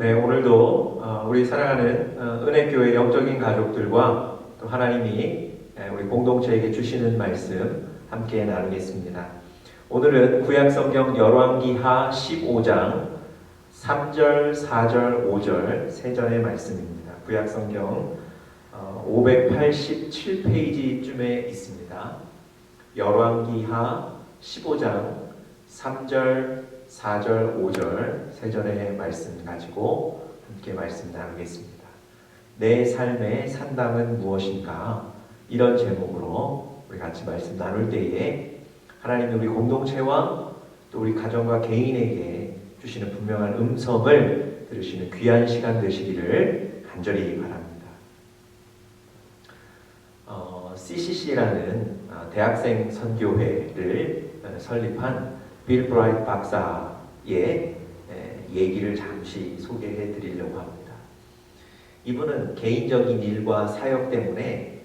네, 오늘도 우리 사랑하는 은혜교회 영적인 가족들과 또 하나님이 우리 공동체에게 주시는 말씀 함께 나누겠습니다. 오늘은 구약성경 열왕기하 15장 3절, 4절, 5절 세 절의 말씀입니다. 구약성경 587페이지쯤에 있습니다. 열왕기하 15장 3절, 4절, 5절 세 절의 말씀 가지고 함께 말씀 나누겠습니다. 내 삶의 산당은 무엇인가? 이런 제목으로 우리 같이 말씀 나눌 때에 하나님이 우리 공동체와 또 우리 가정과 개인에게 주시는 분명한 음성을 들으시는 귀한 시간 되시기를 간절히 바랍니다. CCC라는 대학생 선교회를 설립한 빌 브라이트 박사의 얘기를 잠시 소개해 드리려고 합니다. 이분은 개인적인 일과 사역 때문에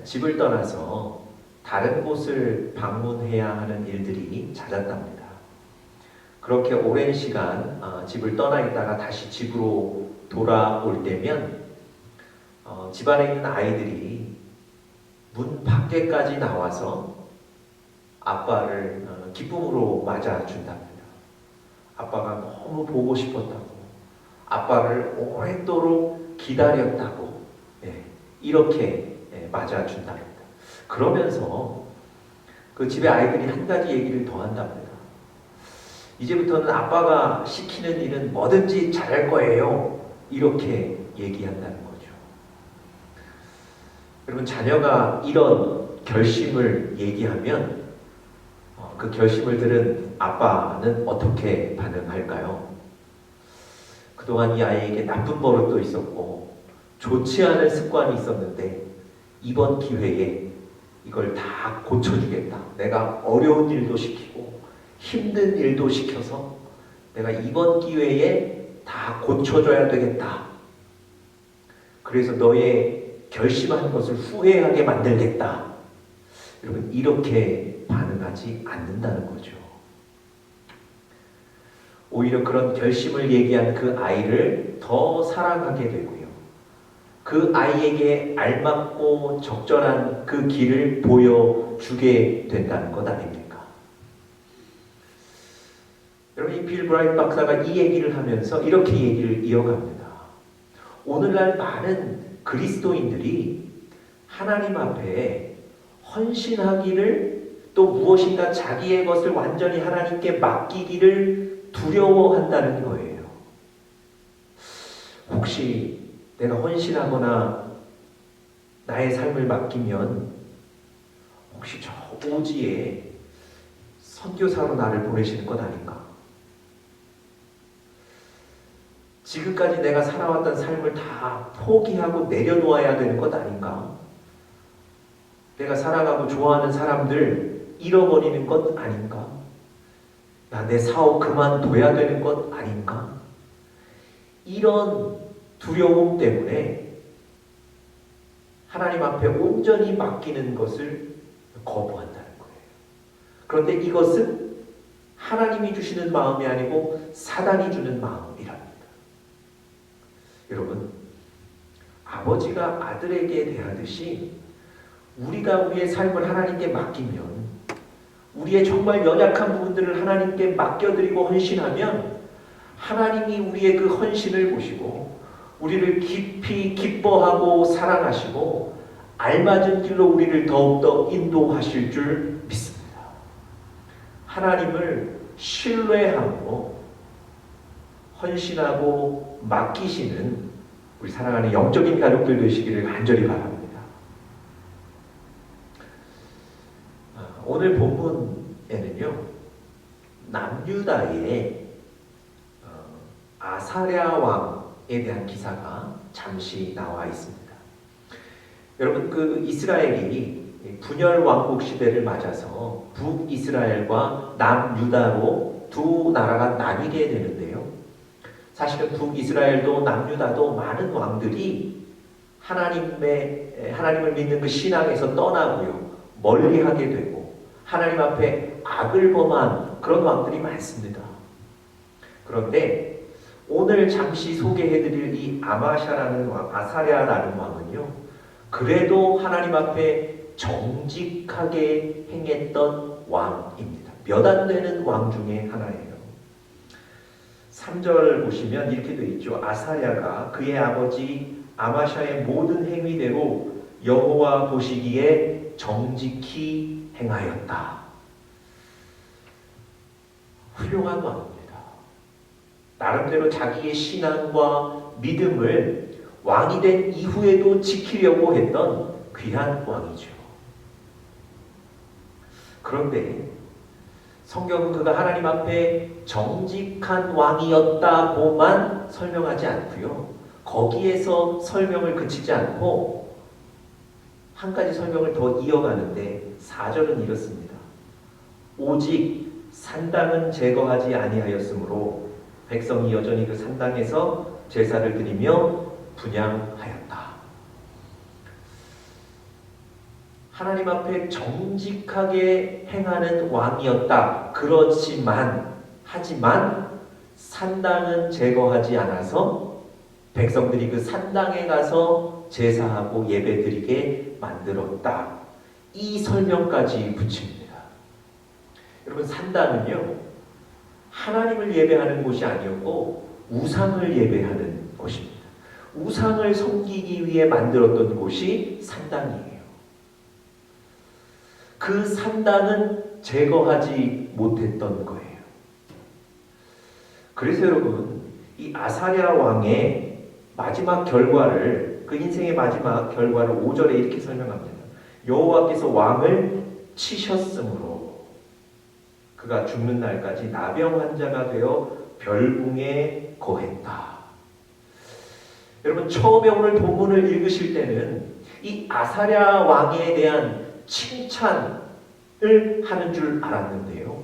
집을 떠나서 다른 곳을 방문해야 하는 일들이 잦았답니다. 그렇게 오랜 시간 집을 떠나 있다가 다시 집으로 돌아올 때면 집안에 있는 아이들이 문 밖에까지 나와서 아빠를 기쁨으로 맞아준답니다. 아빠가 너무 보고 싶었다고, 아빠를 오랫도록 기다렸다고, 이렇게 맞아준답니다. 그러면서 그 집에 아이들이 한 가지 얘기를 더 한답니다. 이제부터는 아빠가 시키는 일은 뭐든지 잘할 거예요. 이렇게 얘기한다는 거죠. 여러분, 자녀가 이런 결심을 얘기하면 그 결심을 들은 아빠는 어떻게 반응할까요? 그동안 이 아이에게 나쁜 버릇도 있었고 좋지 않은 습관이 있었는데 이번 기회에 이걸 다 고쳐주겠다. 내가 어려운 일도 시키고 힘든 일도 시켜서 내가 이번 기회에 다 고쳐줘야 되겠다. 그래서 너의 결심한 것을 후회하게 만들겠다. 여러분, 이렇게 반응하지 않는다는 거죠. 오히려 그런 결심을 얘기한 그 아이를 더 사랑하게 되고요. 그 아이에게 알맞고 적절한 그 길을 보여주게 된다는 것 아닙니까? 여러분, 이 빌 브라이트 박사가 이 얘기를 하면서 이렇게 얘기를 이어갑니다. 오늘날 많은 그리스도인들이 하나님 앞에 헌신하기를 또 무엇인가 자기의 것을 완전히 하나님께 맡기기를 두려워한다는 거예요. 혹시 내가 헌신하거나 나의 삶을 맡기면 혹시 저 오지에 선교사로 나를 보내시는 것 아닌가? 지금까지 내가 살아왔던 삶을 다 포기하고 내려놓아야 되는 것 아닌가? 내가 사랑하고 좋아하는 사람들 잃어버리는 것 아닌가? 내 사업 그만둬야 되는 것 아닌가? 이런 두려움 때문에 하나님 앞에 온전히 맡기는 것을 거부한다는 거예요. 그런데 이것은 하나님이 주시는 마음이 아니고 사단이 주는 마음이랍니다. 여러분, 아버지가 아들에게 대하듯이 우리가 우리의 삶을 하나님께 맡기면, 우리의 정말 연약한 부분들을 하나님께 맡겨드리고 헌신하면 하나님이 우리의 그 헌신을 보시고 우리를 깊이 기뻐하고 사랑하시고 알맞은 길로 우리를 더욱더 인도하실 줄 믿습니다. 하나님을 신뢰하고 헌신하고 맡기시는 우리 사랑하는 영적인 가족들 되시기를 간절히 바랍니다. 오늘 본문에는요, 남유다의 아사랴 왕에 대한 기사가 잠시 나와 있습니다. 여러분, 그 이스라엘이 분열 왕국 시대를 맞아서 북이스라엘과 남유다로 두 나라가 나뉘게 되는데요. 사실은 북이스라엘도 남유다도 많은 왕들이 하나님을 믿는 그 신앙에서 떠나고요, 멀리하게 되고 하나님 앞에 악을 범한 그런 왕들이 많습니다. 그런데 오늘 잠시 소개해드릴 이 아마샤라는 왕, 아사랴라는 왕은요, 그래도 하나님 앞에 정직하게 행했던 왕입니다. 몇 안 되는 왕 중에 하나예요. 3절 보시면 이렇게 되어 있죠. 아사랴가 그의 아버지 아마샤의 모든 행위대로 여호와 보시기에 정직히 행하였다. 훌륭한 왕입니다. 나름대로 자기의 신앙과 믿음을 왕이 된 이후에도 지키려고 했던 귀한 왕이죠. 그런데 성경은 그가 하나님 앞에 정직한 왕이었다고만 설명하지 않고요. 거기에서 설명을 그치지 않고 한 가지 설명을 더 이어가는데 4절은 이렇습니다. 오직 산당은 제거하지 아니하였으므로 백성이 여전히 그 산당에서 제사를 드리며 분향하였다. 하나님 앞에 정직하게 행하는 왕이었다. 하지만 산당은 제거하지 않아서 백성들이 그 산당에 가서 제사하고 예배드리게 만들었다. 이 설명까지 붙입니다. 여러분, 산당은요, 하나님을 예배하는 곳이 아니었고 우상을 예배하는 곳입니다. 우상을 섬기기 위해 만들었던 곳이 산당이에요. 그 산당은 제거하지 못했던 거예요. 그래서 여러분, 이 아사랴 왕의 마지막 결과를, 그 인생의 마지막 결과를 5절에 이렇게 설명합니다. 여호와께서 왕을 치셨으므로 그가 죽는 날까지 나병 환자가 되어 별궁에 거했다. 여러분, 처음에 오늘 본문을 읽으실 때는 이 아사랴 왕에 대한 칭찬을 하는 줄 알았는데요.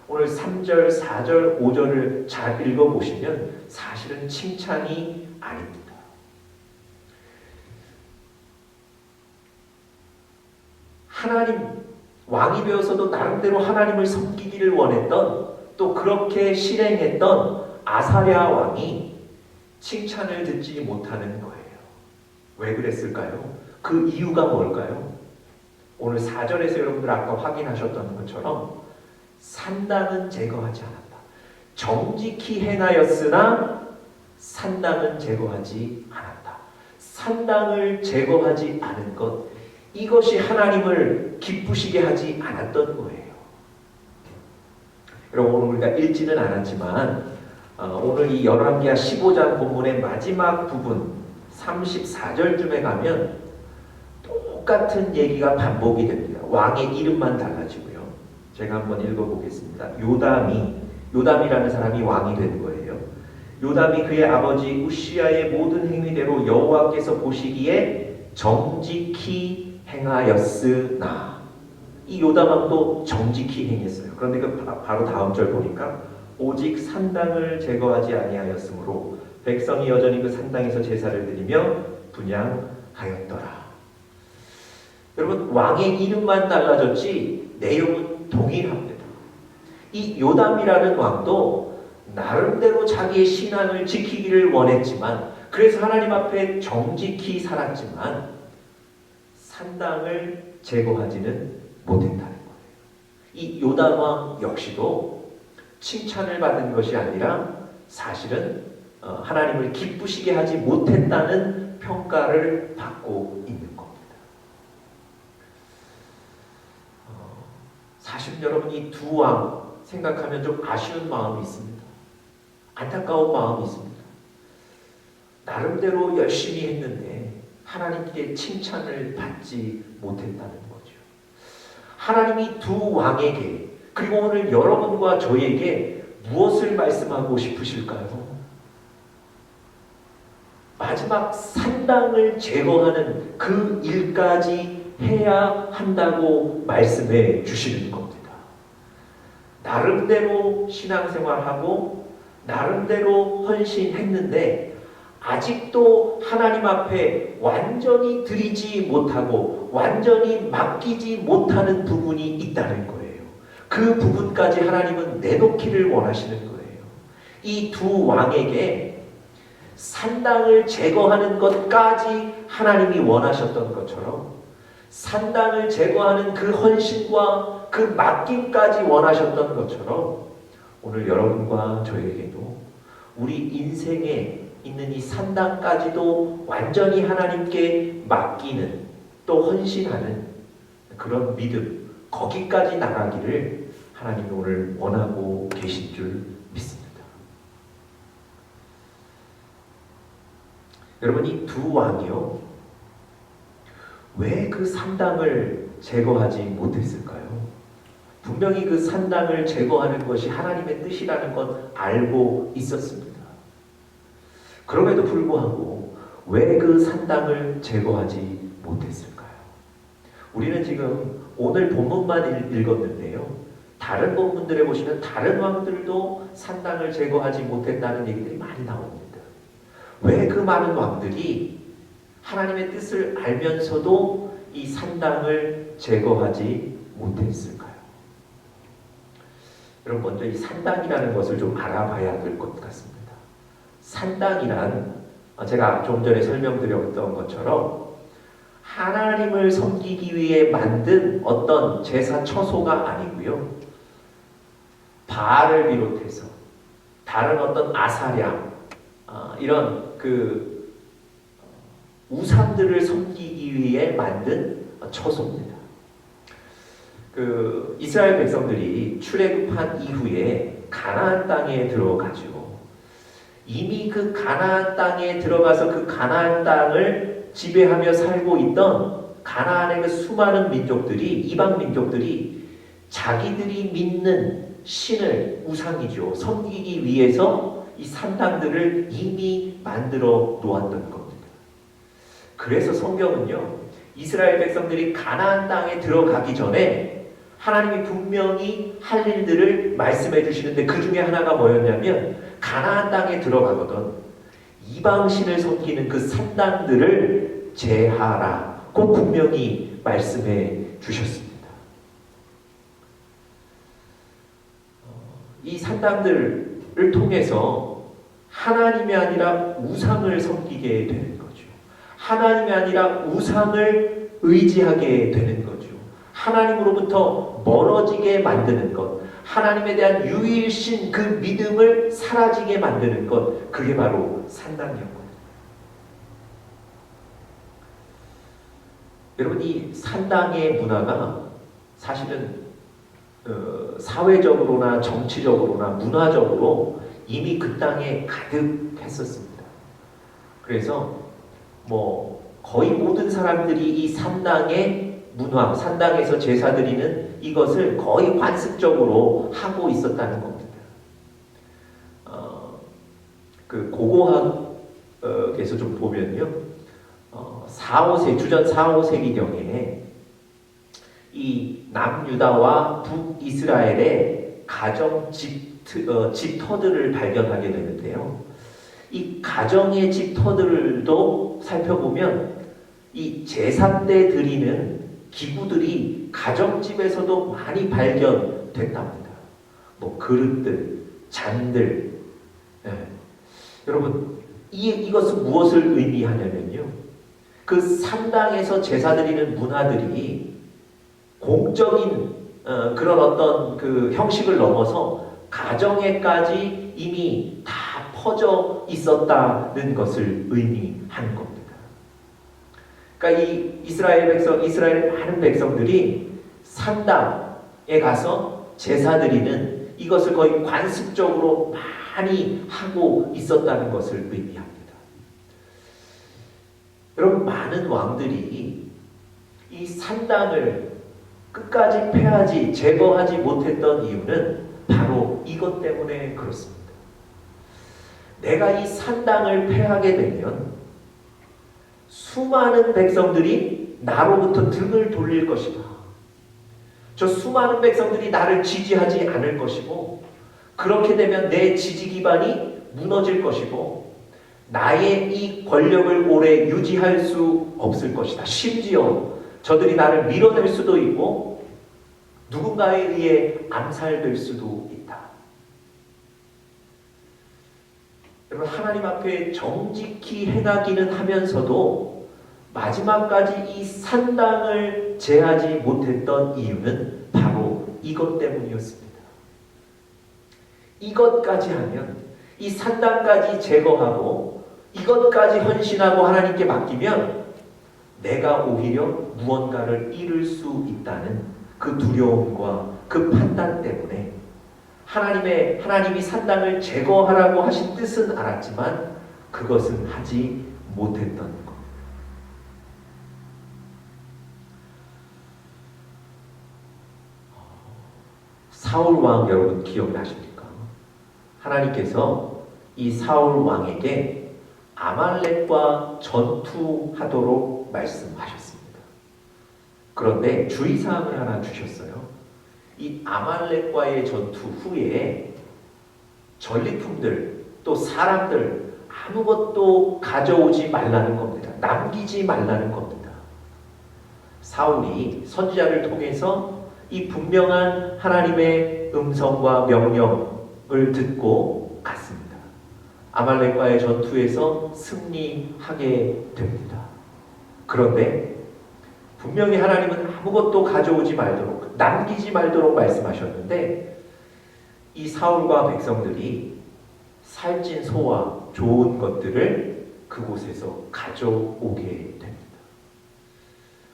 오늘 3절, 4절, 5절을 잘 읽어보시면 사실은 칭찬이 아닙니다. 하나님, 왕이 되어서도 나름대로 하나님을 섬기기를 원했던, 또 그렇게 실행했던 아사랴 왕이 칭찬을 듣지 못하는 거예요. 왜 그랬을까요? 그 이유가 뭘까요? 오늘 4절에서 여러분들 아까 확인하셨던 것처럼 산당은 제거하지 않았다. 정직히 행하였으나 산당은 제거하지 않았다. 산당을 제거하지 않은 것, 이것이 하나님을 기쁘시게 하지 않았던 거예요. 여러분, 오늘 우리가 읽지는 않았지만 오늘 이 열왕기하 15장 본문의 마지막 부분 34절쯤에 가면 똑같은 얘기가 반복이 됩니다. 왕의 이름만 달라지고요. 제가 한번 읽어보겠습니다. 요담이라는 사람이 왕이 된 거예요. 요담이 그의 아버지 우시야의 모든 행위대로 여호와께서 보시기에 정직히 행하였으나, 이 요담 왕도 정직히 행했어요. 그런데 그 바로 다음 절 보니까 오직 산당을 제거하지 아니하였으므로 백성이 여전히 그 산당에서 제사를 드리며 분향하였더라. 여러분, 왕의 이름만 달라졌지 내용은 동일합니다. 이 요담이라는 왕도 나름대로 자기의 신앙을 지키기를 원했지만, 그래서 하나님 앞에 정직히 살았지만 산당을 제거하지는 못했다는 거예요. 이 요담 왕 역시도 칭찬을 받은 것이 아니라 사실은 하나님을 기쁘시게 하지 못했다는 평가를 받고 있는 겁니다. 사실 여러분, 이 두 왕 생각하면 좀 아쉬운 마음이 있습니다. 안타까운 마음이 있습니다. 나름대로 열심히 했는데 하나님께 칭찬을 받지 못했다는 거죠. 하나님이 두 왕에게, 그리고 오늘 여러분과 저에게 무엇을 말씀하고 싶으실까요? 마지막 산당을 제거하는 그 일까지 해야 한다고 말씀해 주시는 겁니다. 나름대로 신앙생활하고 나름대로 헌신했는데 아직도 하나님 앞에 완전히 드리지 못하고 완전히 맡기지 못하는 부분이 있다는 거예요. 그 부분까지 하나님은 내놓기를 원하시는 거예요. 이 두 왕에게 산당을 제거하는 것까지 하나님이 원하셨던 것처럼 산당을 제거하는 그 헌신과 그 맡김까지 원하셨던 것처럼 오늘 여러분과 저에게도 우리 인생에 있는 이 산당까지도 완전히 하나님께 맡기는 또 헌신하는 그런 믿음, 거기까지 나가기를 하나님이 오늘 원하고 계신 줄 믿습니다. 여러분, 이 두 왕이요, 왜 그 산당을 제거하지 못했을까요? 분명히 그 산당을 제거하는 것이 하나님의 뜻이라는 건 알고 있었습니다. 그럼에도 불구하고 왜 그 산당을 제거하지 못했을까요? 우리는 지금 오늘 본문만 읽었는데요. 다른 본문들에 보시면 다른 왕들도 산당을 제거하지 못했다는 얘기들이 많이 나옵니다. 왜 그 많은 왕들이 하나님의 뜻을 알면서도 이 산당을 제거하지 못했을까요? 여러분, 먼저 이 산당이라는 것을 좀 알아봐야 될 것 같습니다. 산당이란 제가 좀 전에 설명드렸던 것처럼 하나님을 섬기기 위해 만든 어떤 제사 처소가 아니고요. 바알을 비롯해서 다른 어떤 아사랴, 이런 그 우상들을 섬기기 위해 만든 처소입니다. 그 이스라엘 백성들이 출애굽한 이후에 가나안 땅에 들어가지고 이미 그 가나안 땅에 들어가서 그 가나안 땅을 지배하며 살고 있던 가나안의 그 수많은 민족들이, 이방 민족들이 자기들이 믿는 신을, 우상이죠, 섬기기 위해서 이 산당들을 이미 만들어 놓았던 겁니다. 그래서 성경은요, 이스라엘 백성들이 가나안 땅에 들어가기 전에 하나님이 분명히 할 일들을 말씀해 주시는데 그 중에 하나가 뭐였냐면 가나안 땅에 들어가거든 이방신을 섬기는 그 산당들을 제하라 꼭 분명히 말씀해 주셨습니다. 이 산당들을 통해서 하나님이 아니라 우상을 섬기게 되는 거죠. 하나님이 아니라 우상을 의지하게 되는 거죠. 하나님으로부터 멀어지게 만드는 것, 하나님에 대한 유일신 그 믿음을 사라지게 만드는 것, 그게 바로 산당이었거든요. 여러분, 이 산당의 문화가 사실은 사회적으로나 정치적으로나 문화적으로 이미 그 땅에 가득했었습니다. 그래서 거의 모든 사람들이 이 산당의 문화, 산당에서 제사 드리는 이것을 거의 관습적으로 하고 있었다는 겁니다. 그 고고학에서 좀 보면요, 주전 4, 5세기경에 이 남유다와 북이스라엘의 가정 집터들을 발견하게 되는데요. 이 가정의 집터들도 살펴보면 이 제사 때 드리는 기구들이 가정집에서도 많이 발견됐답니다. 그릇들, 잔들. 여러분, 이것은 무엇을 의미하냐면요, 그 산당에서 제사 드리는 문화들이 공적인 그런 어떤 그 형식을 넘어서 가정에까지 이미 다 퍼져 있었다는 것을 의미하는 겁니다. 그러니까 이 이스라엘 많은 백성들이 산당에 가서 제사 드리는 이것을 거의 관습적으로 많이 하고 있었다는 것을 의미합니다. 여러분, 많은 왕들이 이 산당을 끝까지 폐하지, 제거하지 못했던 이유는 바로 이것 때문에 그렇습니다. 내가 이 산당을 폐하게 되면 수많은 백성들이 나로부터 등을 돌릴 것이다. 저 수많은 백성들이 나를 지지하지 않을 것이고, 그렇게 되면 내 지지 기반이 무너질 것이고, 나의 이 권력을 오래 유지할 수 없을 것이다. 심지어 저들이 나를 밀어낼 수도 있고 누군가에 의해 암살될 수도 있다. 여러분, 하나님 앞에 정직히 행하기는 하면서도 마지막까지 이 산당을 제하지 못했던 이유는 바로 이것 때문이었습니다. 이것까지 하면, 이 산당까지 제거하고 이것까지 헌신하고 하나님께 맡기면 내가 오히려 무언가를 잃을 수 있다는 그 두려움과 그 판단 때문에 하나님이 산당을 제거하라고 하신 뜻은 알았지만 그것은 하지 못했던 것. 사울 왕 여러분 기억나십니까? 하나님께서 이 사울 왕에게 아말렉과 전투하도록 말씀하셨습니다. 그런데 주의사항을 하나 주셨어요. 이 아말렉과의 전투 후에 전리품들 또 사람들 아무것도 가져오지 말라는 겁니다. 남기지 말라는 겁니다. 사울이 선지자를 통해서 이 분명한 하나님의 음성과 명령을 듣고 갔습니다. 아말렉과의 전투에서 승리하게 됩니다. 그런데 분명히 하나님은 아무것도 가져오지 말도록, 남기지 말도록 말씀하셨는데 이 사울과 백성들이 살찐 소와 좋은 것들을 그곳에서 가져오게 됩니다.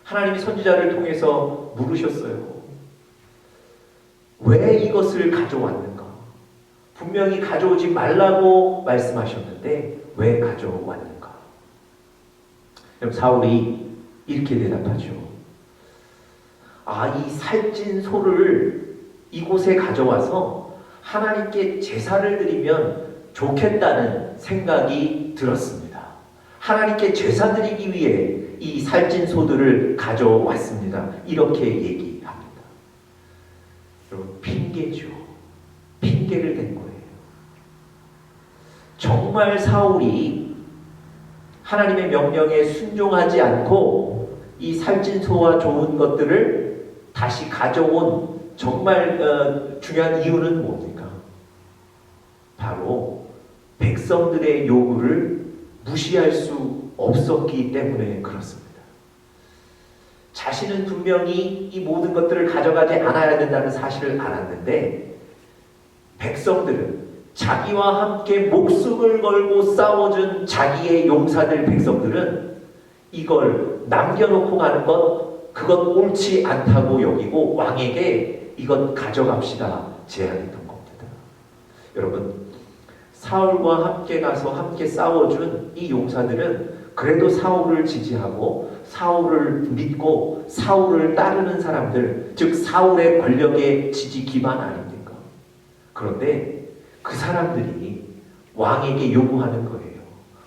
하나님이 선지자를 통해서 물으셨어요. 왜 이것을 가져왔는가? 분명히 가져오지 말라고 말씀하셨는데 왜 가져왔는가? 사울이 이렇게 대답하죠. 이 살찐 소를 이곳에 가져와서 하나님께 제사를 드리면 좋겠다는 생각이 들었습니다. 하나님께 제사 드리기 위해 이 살찐 소들을 가져왔습니다. 이렇게 얘기합니다. 여러분, 핑계죠. 핑계를 댄 거예요. 정말 사울이 하나님의 명령에 순종하지 않고 이 살찐 소와 좋은 것들을 다시 가져온 정말 중요한 이유는 뭡니까? 바로 백성들의 요구를 무시할 수 없었기 때문에 그렇습니다. 자신은 분명히 이 모든 것들을 가져가지 않아야 된다는 사실을 알았는데 백성들은 자기와 함께 목숨을 걸고 싸워준 자기의 용사들 백성들은 이걸 남겨놓고 가는 것, 그것 옳지 않다고 여기고 왕에게 이것 가져갑시다 제안했던 겁니다. 여러분, 사울과 함께 가서 함께 싸워준 이 용사들은 그래도 사울을 지지하고 사울을 믿고 사울을 따르는 사람들, 즉 사울의 권력의 지지 기반 아닙니까? 그런데 그 사람들이 왕에게 요구하는 거예요.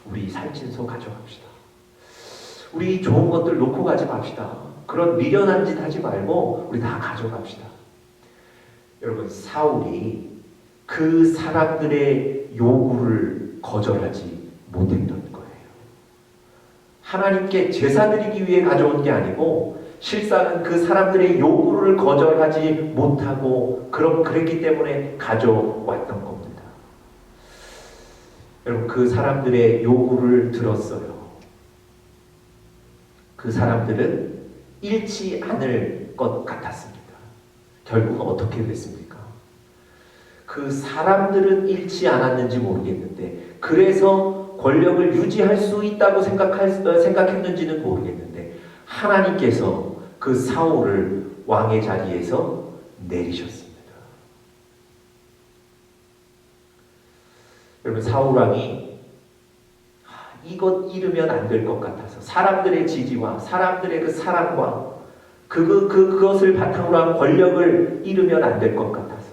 우리 살찐 소 가져갑시다. 우리 좋은 것들 놓고 가지 맙시다. 그런 미련한 짓 하지 말고 우리 다 가져갑시다. 여러분, 사울이 그 사람들의 요구를 거절하지 못했던 거예요. 하나님께 제사 드리기 위해 가져온 게 아니고 실상은 그 사람들의 요구를 거절하지 못하고 그랬기 때문에 가져왔던 겁니다. 여러분, 그 사람들의 요구를 들었어요. 그 사람들은 잃지 않을 것 같았습니다. 결국은 어떻게 됐습니까? 그 사람들은 잃지 않았는지 모르겠는데 그래서 권력을 유지할 수 있다고 생각했는지는 모르겠는데 하나님께서 그 사울을 왕의 자리에서 내리셨습니다. 여러분, 사울 왕이 이것 잃으면 안 될 것 같아서 사람들의 지지와 사람들의 그 사랑과 그것을 바탕으로 한 권력을 잃으면 안 될 것 같아서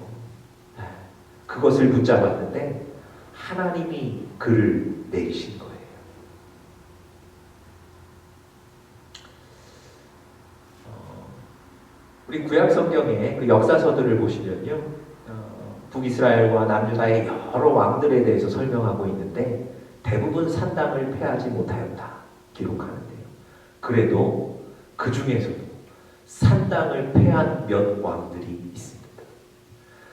그것을 붙잡았는데 하나님이 그를 내리신 거예요. 우리 구약 성경의 그 역사서들을 보시면요, 북이스라엘과 남유다의 여러 왕들에 대해서 설명하고 있는데 대부분 산당을 폐하지 못하였다 기록하는데요. 그래도 그 중에서도 산당을 폐한 몇 왕들이 있습니다.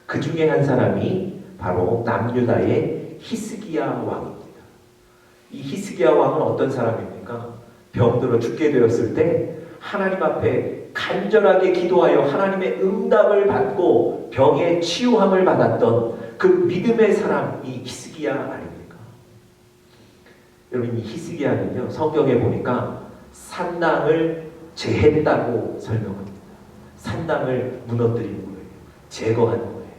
그 중에 한 사람이 바로 남유다의 히스기야 왕입니다. 이 히스기야 왕은 어떤 사람입니까? 병들어 죽게 되었을 때 하나님 앞에 간절하게 기도하여 하나님의 응답을 받고 병의 치유함을 받았던 그 믿음의 사람이 히스기야 아닙니까? 여러분, 이 히스기야는요, 성경에 보니까 산당을 제했다고 설명합니다. 산당을 무너뜨린 거예요. 제거한 거예요.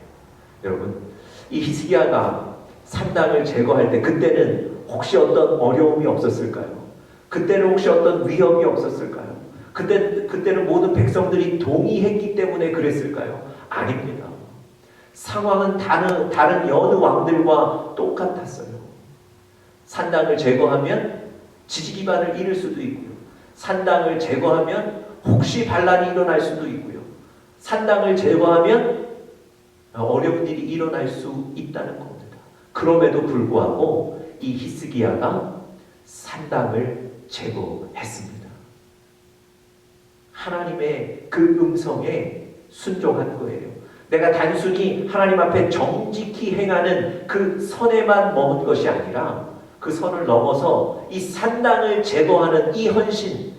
여러분, 이 히스기야가 산당을 제거할 때 그때는 혹시 어떤 어려움이 없었을까요? 그때는 혹시 어떤 위협이 없었을까요? 그때는 모든 백성들이 동의했기 때문에 그랬을까요? 아닙니다. 상황은 다른 여느 왕들과 똑같았어요. 산당을 제거하면 지지 기반을 잃을 수도 있고요. 산당을 제거하면 혹시 반란이 일어날 수도 있고요. 산당을 제거하면 어려운 일이 일어날 수 있다는 겁니다. 그럼에도 불구하고 이 히스기야가 산당을 제거했습니다. 하나님의 그 음성에 순종한 거예요. 내가 단순히 하나님 앞에 정직히 행하는 그 선에만 머문 것이 아니라 그 선을 넘어서 이 산당을 제거하는 이 헌신,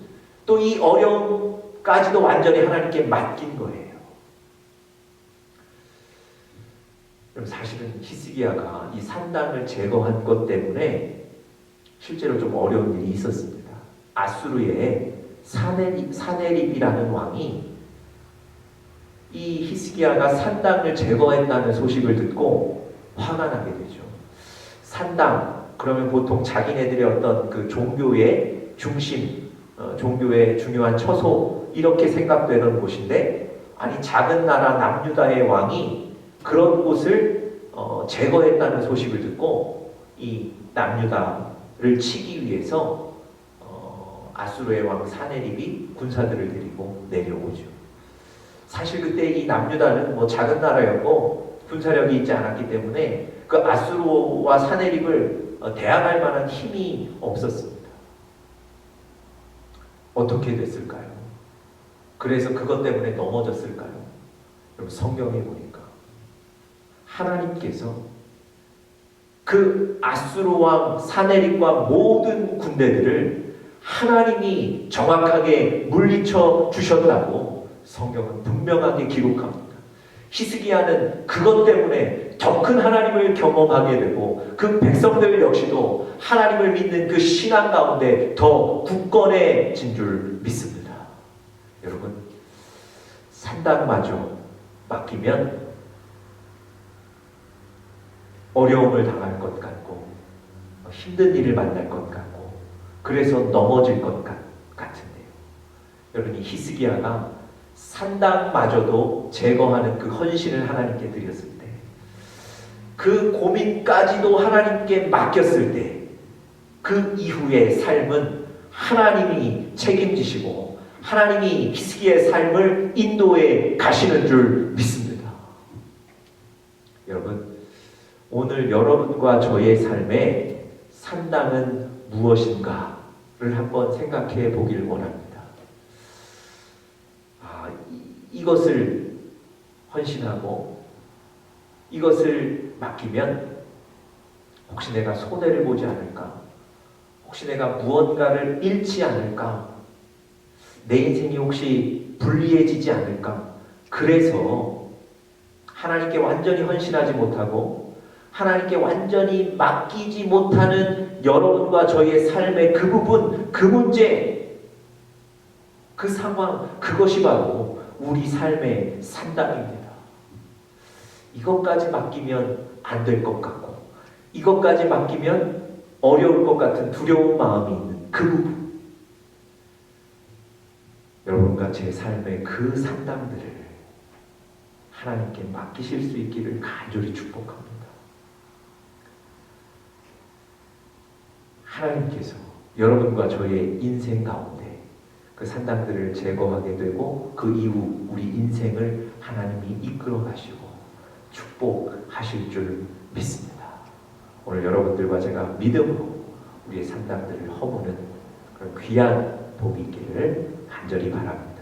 또 이 어려움까지도 완전히 하나님께 맡긴 거예요. 그럼 사실은 히스기야가 이 산당을 제거한 것 때문에 실제로 좀 어려운 일이 있었습니다. 아수르의 사네립이라는 왕이 이 히스기야가 산당을 제거했다는 소식을 듣고 화가 나게 되죠. 산당, 그러면 보통 자기네들의 어떤 그 종교의 중심, 종교의 중요한 처소, 이렇게 생각되는 곳인데, 아니 작은 나라 남유다의 왕이 그런 곳을 제거했다는 소식을 듣고 이 남유다를 치기 위해서 아수르의 왕 사네립이 군사들을 데리고 내려오죠. 사실 그때 이 남유다는 뭐 작은 나라였고 군사력이 있지 않았기 때문에 그 아수르와 사네립을 대항할 만한 힘이 없었습니다. 어떻게 됐을까요? 그래서 그것 때문에 넘어졌을까요? 여러분, 성경에 보니까 하나님께서 그 아수르 왕 사네립과 모든 군대들을 하나님이 정확하게 물리쳐 주셨다고 성경은 분명하게 기록합니다. 히스기야는 그것 때문에 더 큰 하나님을 경험하게 되고 그 백성들 역시도 하나님을 믿는 그 신앙 가운데 더 굳건해진 줄 믿습니다. 여러분, 산당마저 맡기면 어려움을 당할 것 같고 힘든 일을 만날 것 같고 그래서 넘어질 것 같은데요. 여러분, 이 히스기야가 산당마저도 제거하는 그 헌신을 하나님께 드렸을 때, 그 고민까지도 하나님께 맡겼을 때, 그 이후의 삶은 하나님이 책임지시고 하나님이 히스기야의 삶을 인도해 가시는 줄 믿습니다. 여러분, 오늘 여러분과 저의 삶에 산당은 무엇인가를 한번 생각해 보길 원합니다. 이것을 헌신하고 이것을 맡기면 혹시 내가 손해를 보지 않을까? 혹시 내가 무언가를 잃지 않을까? 내 인생이 혹시 불리해지지 않을까? 그래서 하나님께 완전히 헌신하지 못하고 하나님께 완전히 맡기지 못하는 여러분과 저희의 삶의 그 부분, 그 문제, 그 상황, 그것이 바로 우리 삶의 산당입니다. 이것까지 맡기면 안 될 것 같고 이것까지 맡기면 어려울 것 같은 두려운 마음이 있는 그 부분, 여러분과 제 삶의 그 산당들을 하나님께 맡기실 수 있기를 간절히 축복합니다. 하나님께서 여러분과 저의 인생 가운데 그 산당들을 제거하게 되고 그 이후 우리 인생을 하나님이 이끌어 가시고 축복하실 줄 믿습니다. 오늘 여러분들과 제가 믿음으로 우리의 산당들을 허무는 그런 귀한 복이 있기를 간절히 바랍니다.